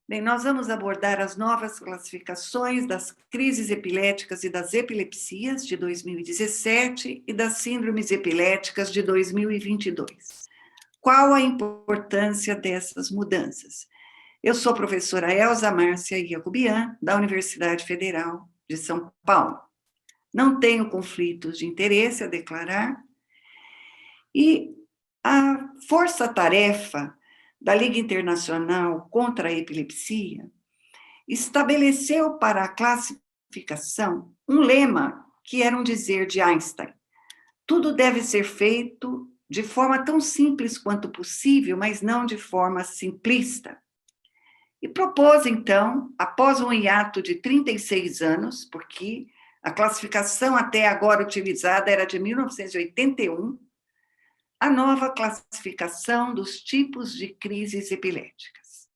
Bem, nós vamos abordar as novas classificações das crises epiléticas e das epilepsias de 2017 e das síndromes epiléticas de 2022. Qual a importância dessas mudanças? Eu sou a professora Elza Márcia Iacobian, da Universidade Federal de São Paulo. Não tenho conflitos de interesse a declarar e a força-tarefa da Liga Internacional contra a Epilepsia estabeleceu para a classificação um lema que era um dizer de Einstein: tudo deve ser feito de forma tão simples quanto possível, mas não de forma simplista. E propôs, então, após um hiato de 36 anos, porque a classificação até agora utilizada era de 1981, a nova classificação dos tipos de crises epiléticas,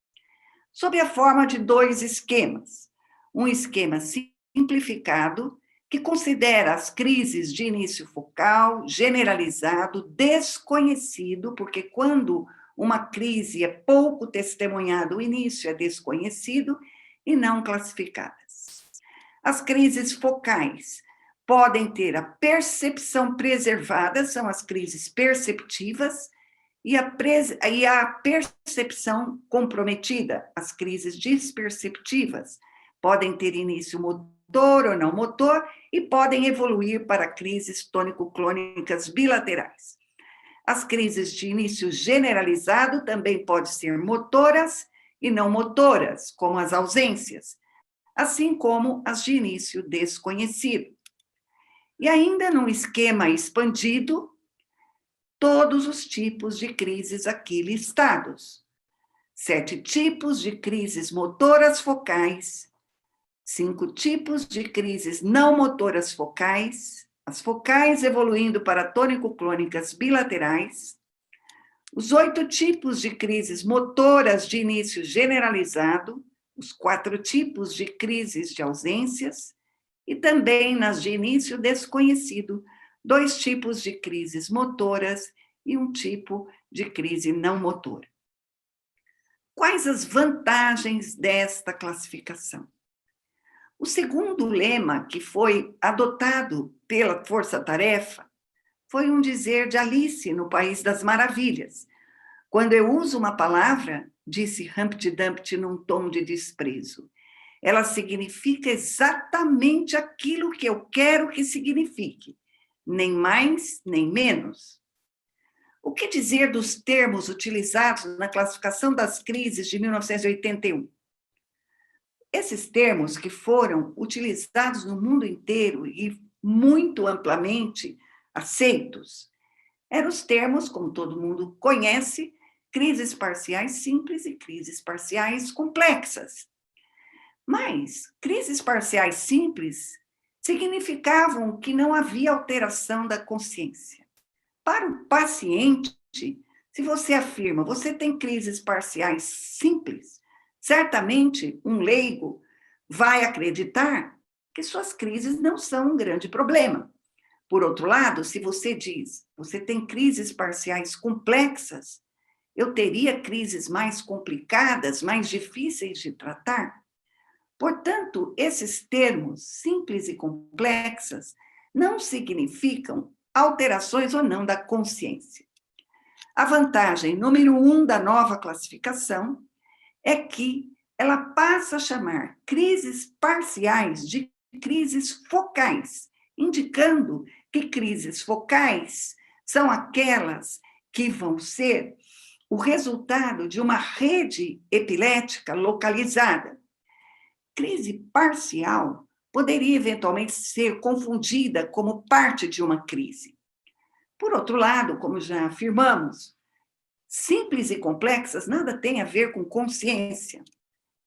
sob a forma de dois esquemas. Um esquema simplificado, que considera as crises de início focal, generalizado, desconhecido, porque quando uma crise é pouco testemunhada, o início é desconhecido, e não classificadas. As crises focais podem ter a percepção preservada, são as crises perceptivas, e a percepção comprometida, as crises desperceptivas, podem ter início motor ou não motor, e podem evoluir para crises tônico-clônicas bilaterais. As crises de início generalizado também podem ser motoras e não motoras, como as ausências, assim como as de início desconhecido. E ainda num esquema expandido, todos os tipos de crises aqui listados. 7 tipos de crises motoras focais, 5 tipos de crises não motoras focais, as focais evoluindo para tônico-clônicas bilaterais, os 8 tipos de crises motoras de início generalizado, os 4 tipos de crises de ausências, e também nas de início desconhecido, 2 tipos de crises motoras e um tipo de crise não motora. Quais as vantagens desta classificação? O segundo lema que foi adotado pela Força-Tarefa foi um dizer de Alice no País das Maravilhas. Quando eu uso uma palavra, disse Humpty Dumpty num tom de desprezo, ela significa exatamente aquilo que eu quero que signifique, nem mais, nem menos. O que dizer dos termos utilizados na classificação das crises de 1981? Esses termos que foram utilizados no mundo inteiro e muito amplamente aceitos, eram os termos, como todo mundo conhece, crises parciais simples e crises parciais complexas. Mas crises parciais simples significavam que não havia alteração da consciência. Para o paciente, se você afirma, você tem crises parciais simples, certamente um leigo vai acreditar que suas crises não são um grande problema. Por outro lado, se você diz, você tem crises parciais complexas, eu teria crises mais complicadas, mais difíceis de tratar? Portanto, esses termos simples e complexas não significam alterações ou não da consciência. A vantagem número 1 da nova classificação é que ela passa a chamar crises parciais de crises focais, indicando que crises focais são aquelas que vão ser o resultado de uma rede epilética localizada. Crise parcial poderia eventualmente ser confundida como parte de uma crise. Por outro lado, como já afirmamos, simples e complexas nada tem a ver com consciência.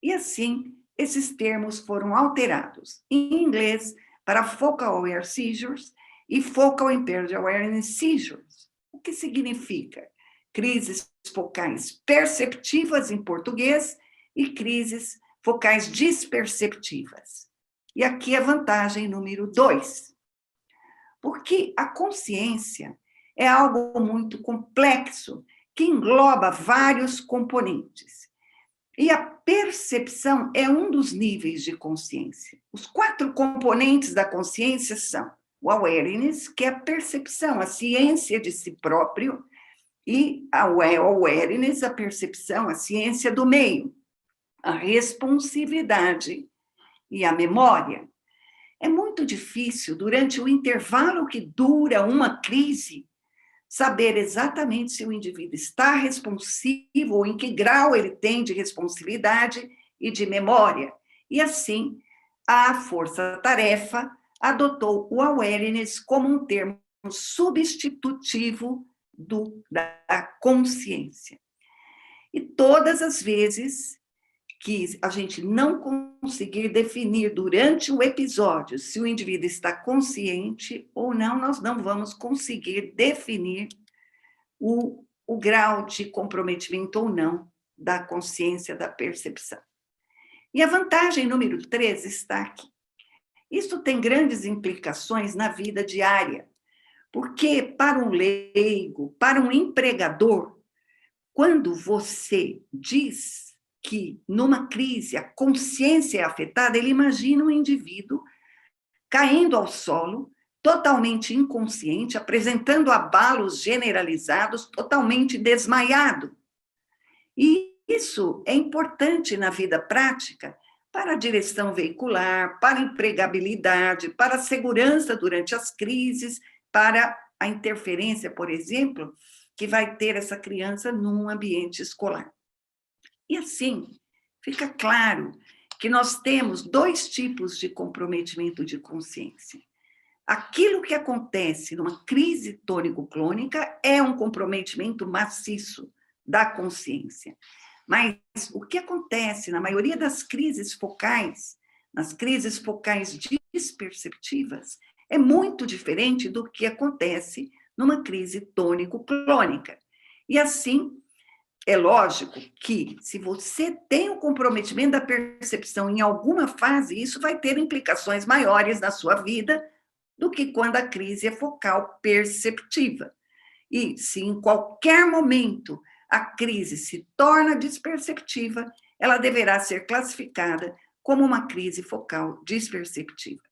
E assim, esses termos foram alterados em inglês para Focal Aware Seizures e Focal Impaired Awareness Seizures. O que significa? Crises focais perceptivas em português e crises focais desperceptivas. E aqui a vantagem número 2. Porque a consciência é algo muito complexo, que engloba vários componentes. E a percepção é um dos níveis de consciência. Os 4 componentes da consciência são o awareness, que é a percepção, a ciência de si próprio, e a awareness, a percepção, a ciência do meio, a responsividade e a memória. É muito difícil, durante o intervalo que dura uma crise, saber exatamente se o indivíduo está responsivo ou em que grau ele tem de responsividade e de memória. E assim, a força-tarefa adotou o awareness como um termo substitutivo da consciência. E todas as vezes que a gente não conseguir definir durante o episódio se o indivíduo está consciente ou não, nós não vamos conseguir definir o grau de comprometimento ou não da consciência, da percepção. E a vantagem número 3 está aqui. Isso tem grandes implicações na vida diária, porque para um leigo, para um empregador, quando você diz que numa crise a consciência é afetada, ele imagina um indivíduo caindo ao solo, totalmente inconsciente, apresentando abalos generalizados, totalmente desmaiado. E isso é importante na vida prática para a direção veicular, para a empregabilidade, para a segurança durante as crises, para a interferência, por exemplo, que vai ter essa criança num ambiente escolar. E assim, fica claro que nós temos 2 tipos de comprometimento de consciência. Aquilo que acontece numa crise tônico-clônica é um comprometimento maciço da consciência. Mas o que acontece na maioria das crises focais, nas crises focais disperceptivas, é muito diferente do que acontece numa crise tônico-clônica. E assim, é lógico que, se você tem o comprometimento da percepção em alguma fase, isso vai ter implicações maiores na sua vida do que quando a crise é focal perceptiva. E se em qualquer momento a crise se torna desperceptiva, ela deverá ser classificada como uma crise focal desperceptiva.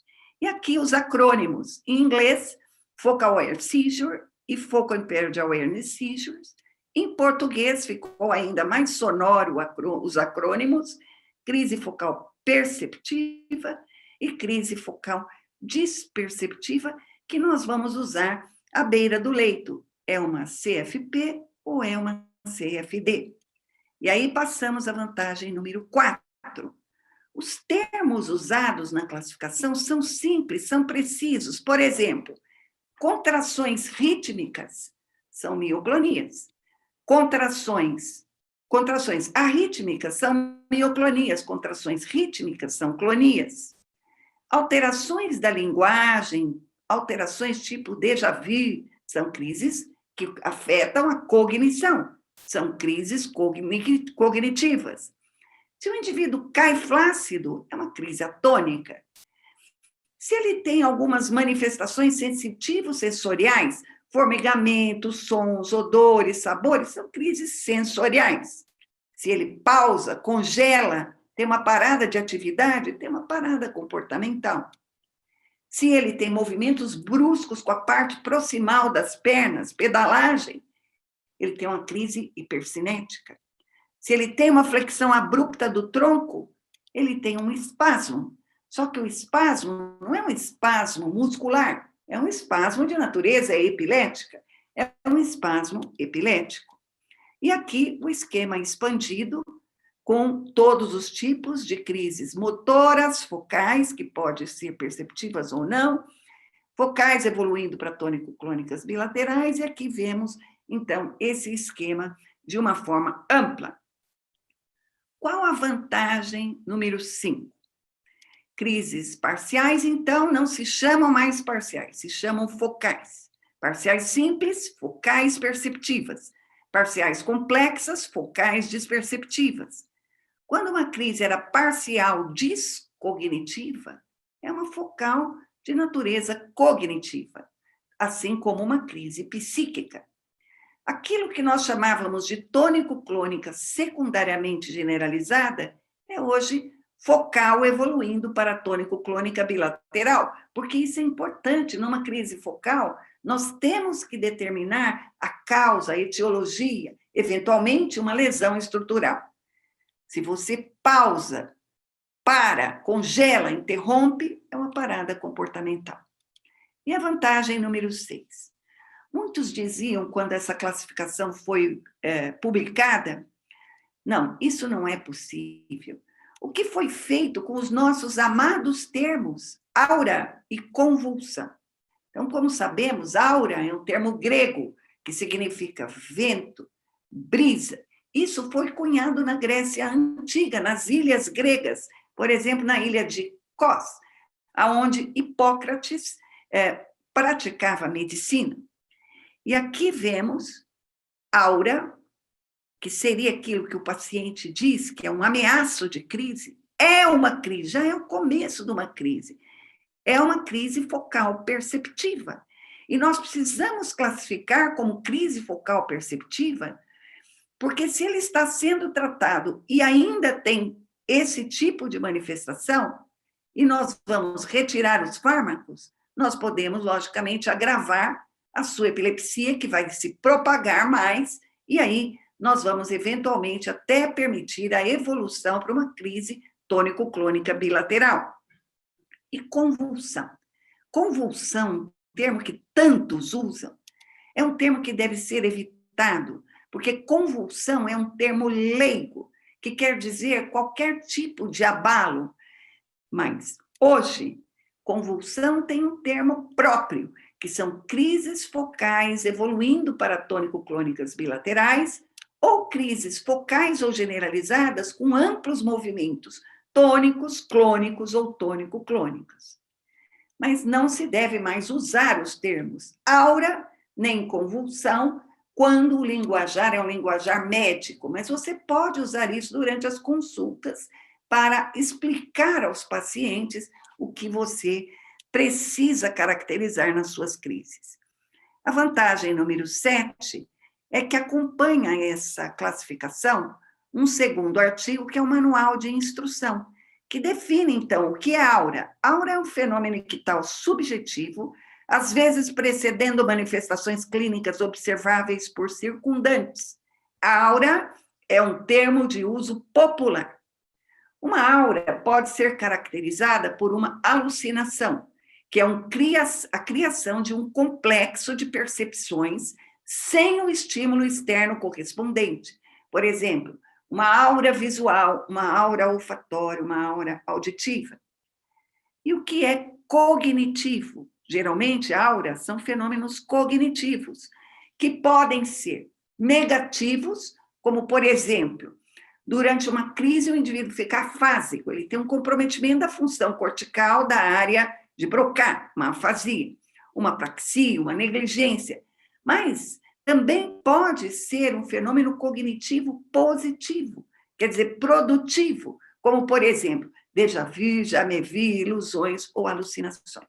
E aqui os acrônimos, em inglês, Focal Aware Seizure e Focal Impaired Awareness Seizures. Em português, ficou ainda mais sonoro os acrônimos, crise focal perceptiva e crise focal desperceptiva, que nós vamos usar à beira do leito. É uma CFP ou é uma CFD? E aí passamos à vantagem número 4. Os termos usados na classificação são simples, são precisos. Por exemplo, contrações rítmicas são mioclonias. Contrações arrítmicas são mioclonias, contrações rítmicas são clonias. Alterações da linguagem, alterações tipo déjà vu, são crises que afetam a cognição, são crises cognitivas. Se o indivíduo cai flácido, é uma crise atônica. Se ele tem algumas manifestações sensitivo-sensoriais, formigamento, sons, odores, sabores, são crises sensoriais. Se ele pausa, congela, tem uma parada de atividade, tem uma parada comportamental. Se ele tem movimentos bruscos com a parte proximal das pernas, pedalagem, ele tem uma crise hipercinética. Se ele tem uma flexão abrupta do tronco, ele tem um espasmo. Só que o espasmo não é um espasmo muscular, é um espasmo de natureza epilética, é um espasmo epilético. E aqui o esquema expandido com todos os tipos de crises motoras, focais, que podem ser perceptivas ou não, focais evoluindo para tônico-clônicas bilaterais, e aqui vemos, então, esse esquema de uma forma ampla. Qual a vantagem número 5? Crises parciais, então, não se chamam mais parciais, se chamam focais. Parciais simples, focais perceptivas. Parciais complexas, focais desperceptivas. Quando uma crise era parcial descognitiva, é uma focal de natureza cognitiva, assim como uma crise psíquica. Aquilo que nós chamávamos de tônico-clônica secundariamente generalizada é hoje focal evoluindo para tônico-clônica bilateral, porque isso é importante. Numa crise focal, nós temos que determinar a causa, a etiologia, eventualmente uma lesão estrutural. Se você pausa, para, congela, interrompe, é uma parada comportamental. E a vantagem número 6. Muitos diziam, quando essa classificação foi publicada, não, isso não é possível. O que foi feito com os nossos amados termos, aura e convulsão? Então, como sabemos, aura é um termo grego, que significa vento, brisa. Isso foi cunhado na Grécia Antiga, nas ilhas gregas, por exemplo, na ilha de Kos, onde Hipócrates praticava medicina. E aqui vemos aura, que seria aquilo que o paciente diz, que é um ameaço de crise, é uma crise, já é o começo de uma crise. É uma crise focal perceptiva. E nós precisamos classificar como crise focal perceptiva, porque se ele está sendo tratado e ainda tem esse tipo de manifestação, e nós vamos retirar os fármacos, nós podemos, logicamente, agravar a sua epilepsia, que vai se propagar mais, e aí nós vamos, eventualmente, até permitir a evolução para uma crise tônico-clônica bilateral. E convulsão. Convulsão, termo que tantos usam, é um termo que deve ser evitado, porque convulsão é um termo leigo, que quer dizer qualquer tipo de abalo. Mas, hoje, convulsão tem um termo próprio, que são crises focais evoluindo para tônico-clônicas bilaterais, ou crises focais ou generalizadas com amplos movimentos, tônicos, clônicos ou tônico-clônicos. Mas não se deve mais usar os termos aura nem convulsão quando o linguajar é um linguajar médico, mas você pode usar isso durante as consultas para explicar aos pacientes o que você precisa caracterizar nas suas crises. A vantagem número 7 é que acompanha essa classificação um segundo artigo, que é o Manual de Instrução, que define, então, o que é aura. Aura é um fenômeno ictal subjetivo, às vezes precedendo manifestações clínicas observáveis por circundantes. A aura é um termo de uso popular. Uma aura pode ser caracterizada por uma alucinação, que é a criação de um complexo de percepções sem o estímulo externo correspondente. Por exemplo, uma aura visual, uma aura olfatória, uma aura auditiva. E o que é cognitivo? Geralmente, auras são fenômenos cognitivos, que podem ser negativos, como, por exemplo, durante uma crise o indivíduo fica afásico, ele tem um comprometimento da função cortical da área de Broca, uma afasia, uma apraxia, uma negligência. Mas também pode ser um fenômeno cognitivo positivo, quer dizer, produtivo, como, por exemplo, déjà vu, já me vi, ilusões ou alucinações.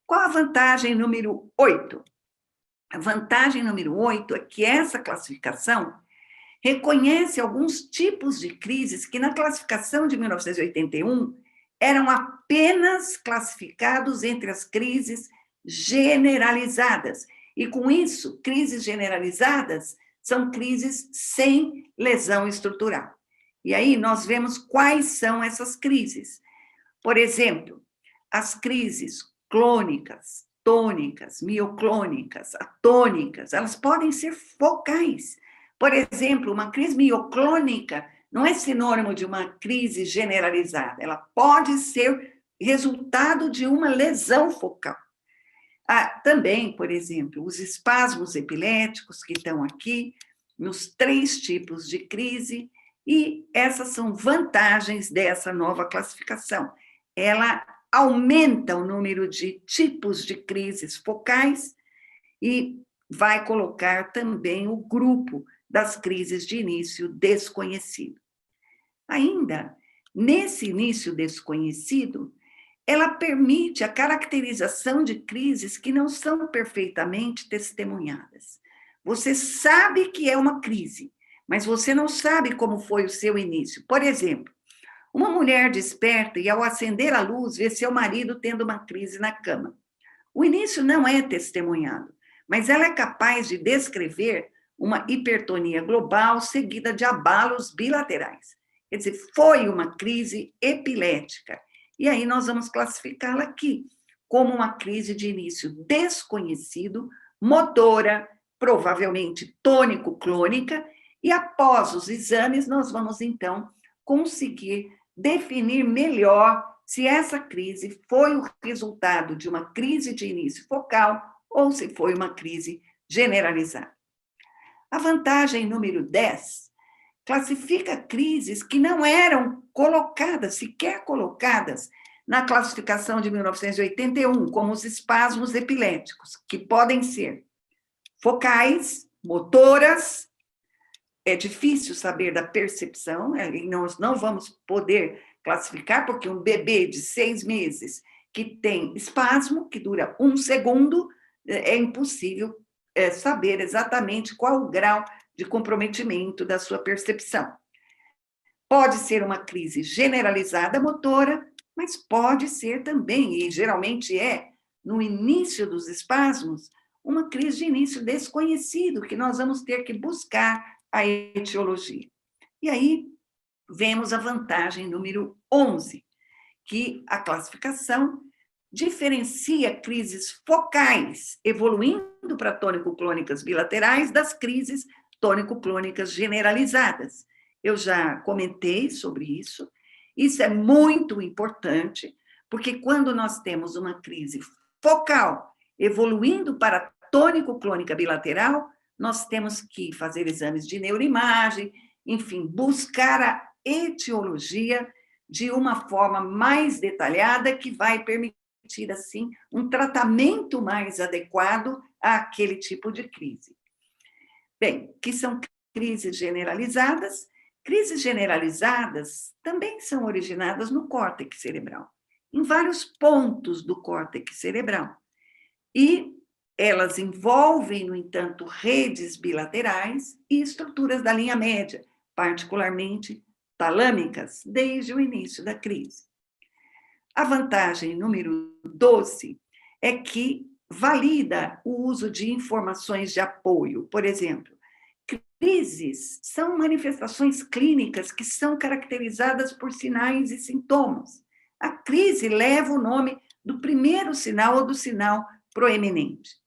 Qual a vantagem número 8? A vantagem número 8 é que essa classificação reconhece alguns tipos de crises que, na classificação de 1981, eram apenas classificados entre as crises generalizadas. E, com isso, crises generalizadas são crises sem lesão estrutural. E aí nós vemos quais são essas crises. Por exemplo, as crises clônicas, tônicas, mioclônicas, atônicas, elas podem ser focais. Por exemplo, uma crise mioclônica não é sinônimo de uma crise generalizada, ela pode ser resultado de uma lesão focal. Também, por exemplo, os espasmos epiléticos que estão aqui, nos 3 tipos de crise, e essas são vantagens dessa nova classificação. Ela aumenta o número de tipos de crises focais e vai colocar também o grupo das crises de início desconhecido. Ainda, nesse início desconhecido, ela permite a caracterização de crises que não são perfeitamente testemunhadas. Você sabe que é uma crise, mas você não sabe como foi o seu início. Por exemplo, uma mulher desperta e, ao acender a luz, vê seu marido tendo uma crise na cama. O início não é testemunhado, mas ela é capaz de descrever uma hipertonia global seguida de abalos bilaterais. Quer dizer, foi uma crise epilética. E aí nós vamos classificá-la aqui como uma crise de início desconhecido, motora, provavelmente tônico-clônica, e após os exames nós vamos então conseguir definir melhor se essa crise foi o resultado de uma crise de início focal ou se foi uma crise generalizada. A vantagem número 10 classifica crises que não eram colocadas, sequer colocadas, na classificação de 1981, como os espasmos epiléticos, que podem ser focais, motoras. É difícil saber da percepção, e nós não vamos poder classificar, porque um bebê de 6 meses que tem espasmo, que dura 1 segundo, é impossível saber exatamente qual o grau de comprometimento da sua percepção. Pode ser uma crise generalizada motora, mas pode ser também, e geralmente é, no início dos espasmos, uma crise de início desconhecido, que nós vamos ter que buscar a etiologia. E aí, vemos a vantagem número 11, que a classificação diferencia crises focais, evoluindo para tônico-clônicas bilaterais, das crises tônico-clônicas generalizadas. Eu já comentei sobre isso. Isso é muito importante, porque quando nós temos uma crise focal evoluindo para tônico-clônica bilateral, nós temos que fazer exames de neuroimagem, enfim, buscar a etiologia de uma forma mais detalhada que vai permitir, assim, um tratamento mais adequado àquele tipo de crise. Bem, que são crises generalizadas. Crises generalizadas também são originadas no córtex cerebral, em vários pontos do córtex cerebral. E elas envolvem, no entanto, redes bilaterais e estruturas da linha média, particularmente talâmicas, desde o início da crise. A vantagem número 12 é que valida o uso de informações de apoio. Por exemplo, crises são manifestações clínicas que são caracterizadas por sinais e sintomas. A crise leva o nome do primeiro sinal ou do sinal proeminente.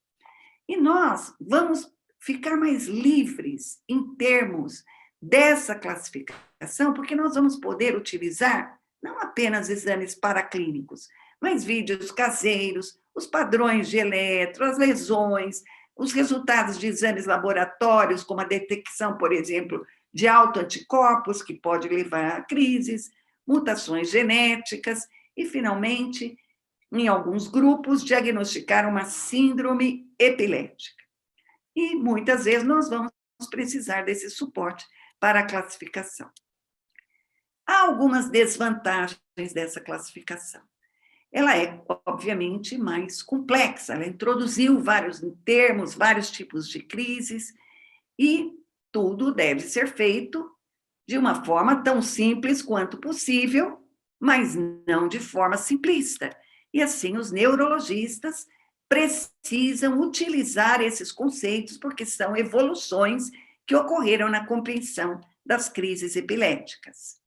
E nós vamos ficar mais livres em termos dessa classificação, porque nós vamos poder utilizar não apenas exames paraclínicos, mas vídeos caseiros, os padrões de eletro, as lesões, os resultados de exames laboratórios, como a detecção, por exemplo, de autoanticorpos, que pode levar a crises, mutações genéticas e, finalmente, em alguns grupos, diagnosticar uma síndrome epilética. E, muitas vezes, nós vamos precisar desse suporte para a classificação. Há algumas desvantagens dessa classificação. Ela é, obviamente, mais complexa, ela introduziu vários termos, vários tipos de crises, e tudo deve ser feito de uma forma tão simples quanto possível, mas não de forma simplista. E assim, os neurologistas precisam utilizar esses conceitos, porque são evoluções que ocorreram na compreensão das crises epiléticas.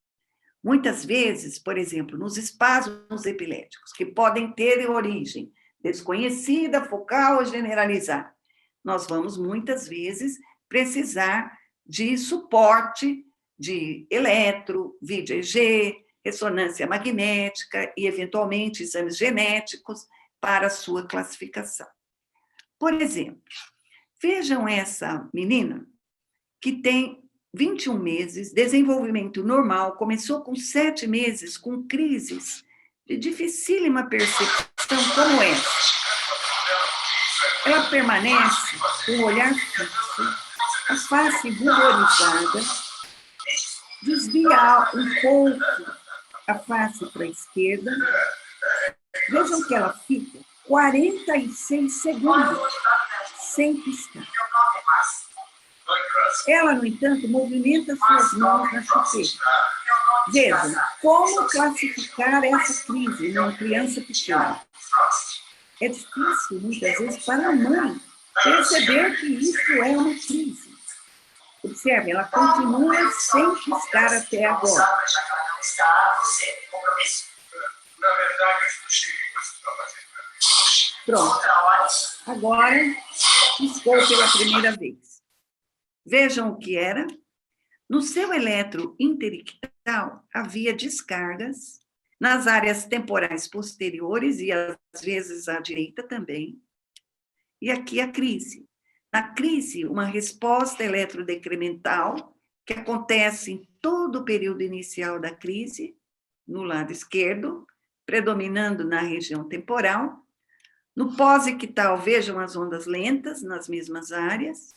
Muitas vezes, por exemplo, nos espasmos epiléticos, que podem ter origem desconhecida, focal ou generalizada, nós vamos, muitas vezes, precisar de suporte de eletro, vídeo EEG, ressonância magnética e, eventualmente, exames genéticos para a sua classificação. Por exemplo, vejam essa menina que tem 21 meses, desenvolvimento normal, começou com 7 meses, com crises de dificílima percepção como essa. Ela permanece com o olhar fixo, a face ruborizada, desvia um pouco a face para a esquerda. Vejam que ela fica 46 segundos sem piscar. Ela, no entanto, movimenta suas mãos na chupeta. Vejam, como classificar essa crise numa criança pequena? É difícil, muitas vezes, para a mãe perceber que isso é uma crise. Observe, ela continua sem piscar até agora. Pronto. Agora, piscou pela primeira vez. Vejam o que era. No seu eletro interictal havia descargas nas áreas temporais posteriores e às vezes à direita também. E aqui a crise. Na crise, uma resposta eletrodecremental que acontece em todo o período inicial da crise, no lado esquerdo, predominando na região temporal. No pós-ictal, vejam as ondas lentas nas mesmas áreas.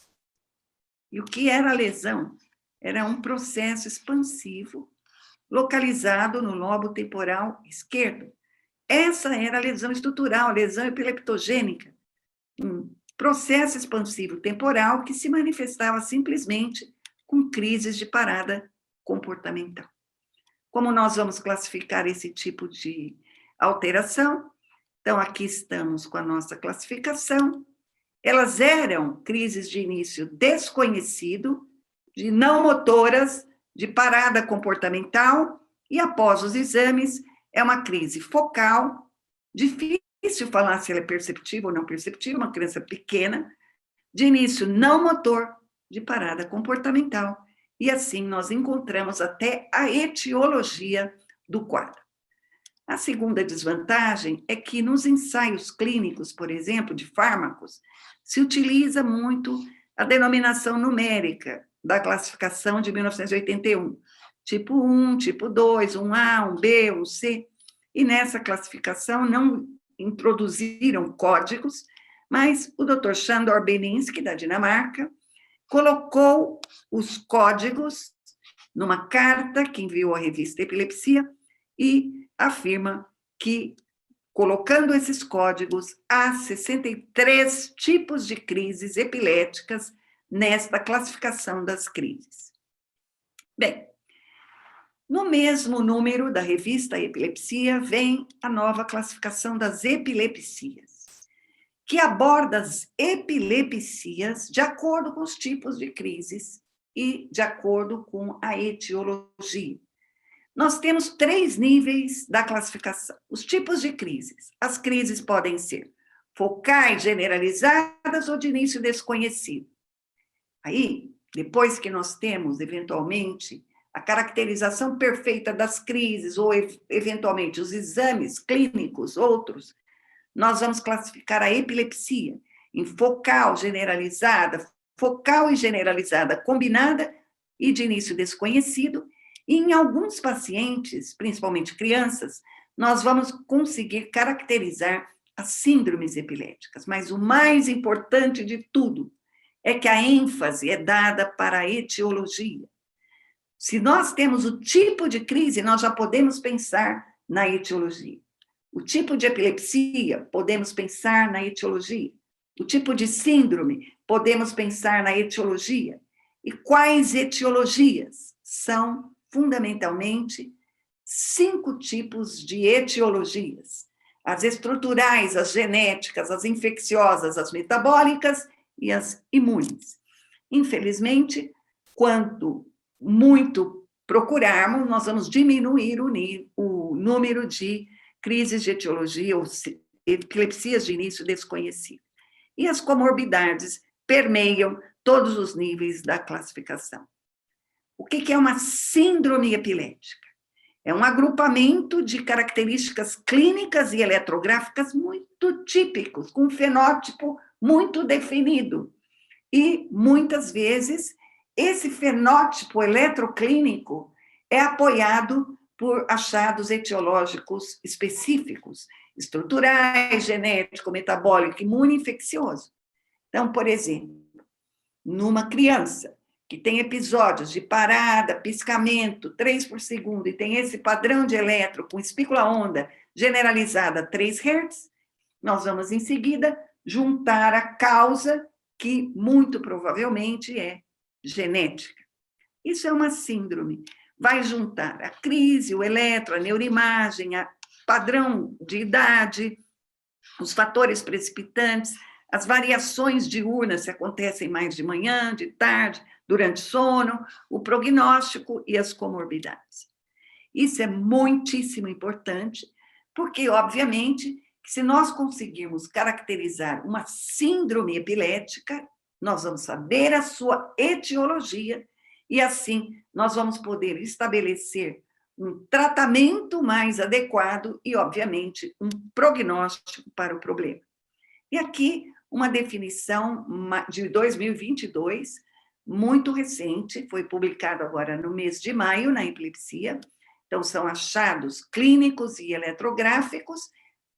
E o que era a lesão? Era um processo expansivo localizado no lobo temporal esquerdo. Essa era a lesão estrutural, a lesão epileptogênica. Um processo expansivo temporal que se manifestava simplesmente com crises de parada comportamental. Como nós vamos classificar esse tipo de alteração? Então, aqui estamos com a nossa classificação. Elas eram crises de início desconhecido, de não motoras, de parada comportamental, e após os exames, é uma crise focal, difícil falar se ela é perceptível ou não perceptível, uma criança pequena, de início não motor, de parada comportamental, e assim nós encontramos até a etiologia do quadro. A segunda desvantagem é que nos ensaios clínicos, por exemplo, de fármacos, se utiliza muito a denominação numérica da classificação de 1981, tipo 1, tipo 2, 1A, 1B, 1C, e nessa classificação não introduziram códigos, mas o Dr. Shandor Belinsky, da Dinamarca, colocou os códigos numa carta que enviou à revista Epilepsia e afirma que, colocando esses códigos, há 63 tipos de crises epiléticas nesta classificação das crises. Bem, no mesmo número da revista Epilepsia vem a nova classificação das epilepsias, que aborda as epilepsias de acordo com os tipos de crises e de acordo com a etiologia. Nós temos 3 níveis da classificação. Os tipos de crises. As crises podem ser focais, generalizadas ou de início desconhecido. Aí, depois que nós temos, eventualmente, a caracterização perfeita das crises ou, eventualmente, os exames clínicos, outros, nós vamos classificar a epilepsia em focal, generalizada, focal e generalizada combinada e de início desconhecido. E em alguns pacientes, principalmente crianças, nós vamos conseguir caracterizar as síndromes epiléticas. Mas o mais importante de tudo é que a ênfase é dada para a etiologia. Se nós temos o tipo de crise, nós já podemos pensar na etiologia. O tipo de epilepsia, podemos pensar na etiologia. O tipo de síndrome, podemos pensar na etiologia. E quais etiologias? São, fundamentalmente, 5 tipos de etiologias. As estruturais, as genéticas, as infecciosas, as metabólicas e as imunes. Infelizmente, quanto muito procurarmos, nós vamos diminuir o número de crises de etiologia ou epilepsias de início desconhecido. E as comorbidades permeiam todos os níveis da classificação. O que é uma síndrome epilética? É um agrupamento de características clínicas e eletrográficas muito típicos, com um fenótipo muito definido. E, muitas vezes, esse fenótipo eletroclínico é apoiado por achados etiológicos específicos, estruturais, genético, metabólico, imune e infeccioso. Então, por exemplo, numa criança que tem episódios de parada, piscamento, 3 por segundo, e tem esse padrão de eletro com espícula-onda generalizada a 3 Hz, nós vamos, em seguida, juntar a causa, que muito provavelmente é genética. Isso é uma síndrome. Vai juntar a crise, o eletro, a neuroimagem, a padrão de idade, os fatores precipitantes, as variações diurnas, se acontecem mais de manhã, de tarde, durante sono, o prognóstico e as comorbidades. Isso é muitíssimo importante, porque, obviamente, se nós conseguirmos caracterizar uma síndrome epilética, nós vamos saber a sua etiologia e, assim, nós vamos poder estabelecer um tratamento mais adequado e, obviamente, um prognóstico para o problema. E aqui, uma definição de 2022, muito recente, foi publicado agora no mês de maio, na epilepsia. Então, são achados clínicos e eletrográficos,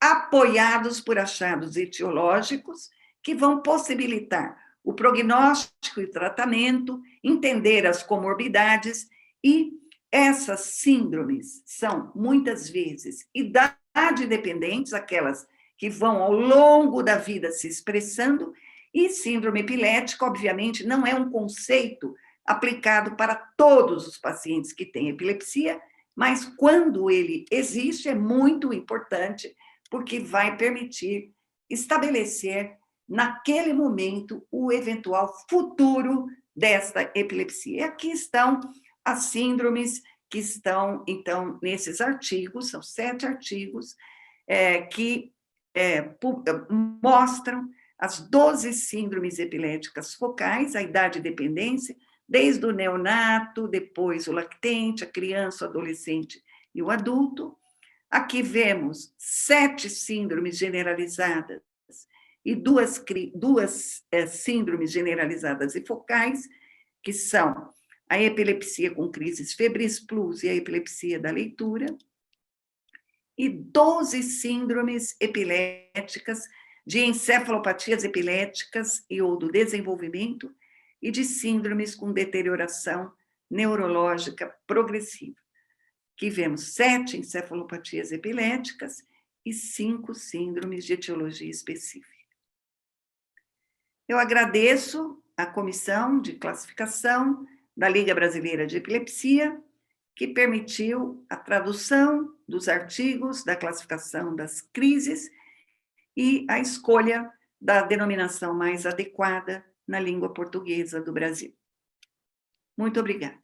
apoiados por achados etiológicos, que vão possibilitar o prognóstico e tratamento, entender as comorbidades, e essas síndromes são, muitas vezes, idade dependentes, aquelas que vão ao longo da vida se expressando, e síndrome epilética, obviamente, não é um conceito aplicado para todos os pacientes que têm epilepsia, mas quando ele existe é muito importante, porque vai permitir estabelecer, naquele momento, o eventual futuro desta epilepsia. E aqui estão as síndromes que estão, então, nesses artigos, são 7 artigos, que mostram as 12 síndromes epiléticas focais, a idade e dependência, desde o neonato, depois o lactente, a criança, o adolescente e o adulto. Aqui vemos 7 síndromes generalizadas e duas síndromes generalizadas e focais, que são a epilepsia com crises febris plus e a epilepsia da leitura, e 12 síndromes epiléticas de encefalopatias epiléticas e ou do desenvolvimento e de síndromes com deterioração neurológica progressiva. Aqui vemos 7 encefalopatias epiléticas e 5 síndromes de etiologia específica. Eu agradeço a comissão de classificação da Liga Brasileira de Epilepsia, que permitiu a tradução dos artigos da classificação das crises e a escolha da denominação mais adequada na língua portuguesa do Brasil. Muito obrigada.